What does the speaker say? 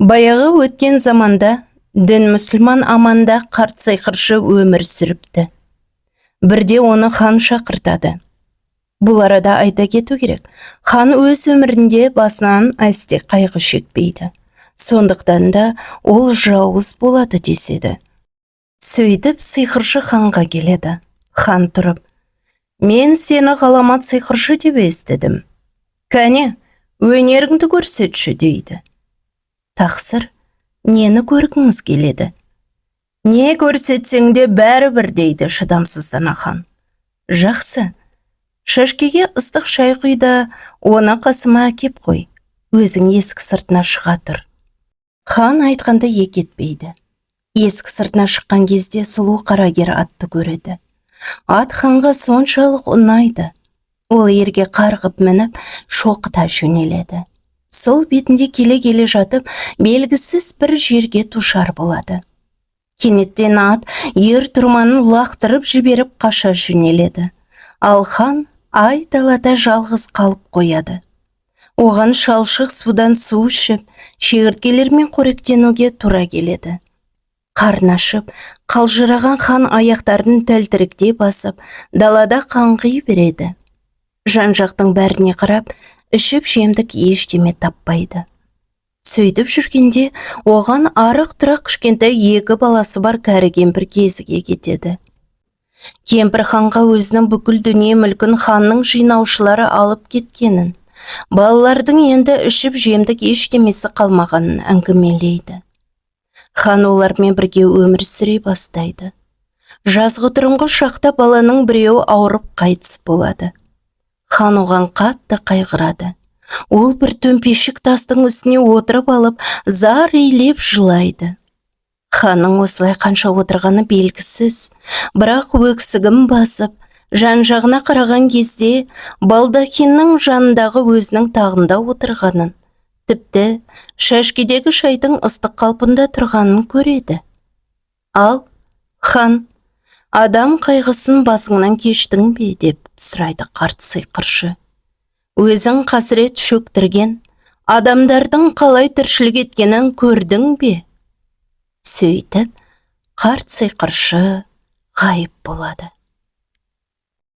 Баяғы өткен заманда дін мұсылман аманда қарт сиқыршы өмір сүріпті. Бірде оны хан шақыртады. Бұл арада айта кету керек, хан өз өмірінде басынан әсте қайғы шекпейді. Сондықтан да ол жауыз болады деседі. Сөйтіп сиқыршы ханға келеді. Хан тұрып: «Мен сені ғаламат сиқыршы деп естідім. Кәне, өнеріңді көрсетші» дейді. Тақсыр: «Нені көргіңіз келеді?» «Не көрсетсең де бәрібір» дейді шыдамсыздана хан. «Жақсы, шашкеге ыстық шай құй да оны қасыма әкеп қой, өзің есік сыртына шыға тұр». Хан айтқанды екі етпейді. Есік сыртына шыққан кезде сұлу қарагер атты көреді. Ат ханға соншалық ұнайды. Ол ерге қарғып мініп шоқыта жөнеледі. Сол бетінде келе жатып, белгісіз бір жерге душар болады. Кенеттен ат ер тұрманын лақтырып жіберіп қаша жөнеледі. Ал хан ай далада жалғыз қалып қояды. Оған шалшық судан су ішіп, шегірткелермен қоректенуге тура келеді. Қарны ашып, қалжыраған хан аяқтарын тәлтіріктей басып, далада қаңғи береді. Жан-жақтың бәріне қарап, ішіп жемдік ештеме таппайды. Сөйтіп жүргенде оған арық-тұрақ кішкентай екі баласы бар кәрі кемпір кезіге кетеді. Кемпір ханға өзінің бүкіл дүние мүлкін ханның жинаушылары алып кеткенін, балалардың енді ішіп жемдік ештемесі қалмағанын әңгімелейді. Хан олармен бірге өмір сүре бастайды. Жазғытұрымғы шақта баланың біреуі ауырып қайтыс болады. Хан оған қатты қайғырады. Ол бір төмпешік тастың үстіне отырып алып, зар илеп жылайды. Ханның осылай қанша отырғаны белгісіз, бірақ өксігін басып, жан-жағына қараған кезде балдахиннің жанындағы өзінің тағында отырғанын, тіпті шашкедегі шайдың ыстық қалпында тұрғанын көреді. Ал хан: «Адам қайғысын басыңнан кештің бе?» деп сұрайды қарт сиқыршы. «Өзің қасірет шөктірген адамдардың қалай тіршілік еткенін көрдің бе?» Сөйтіп қарт сиқыршы ғайып болады.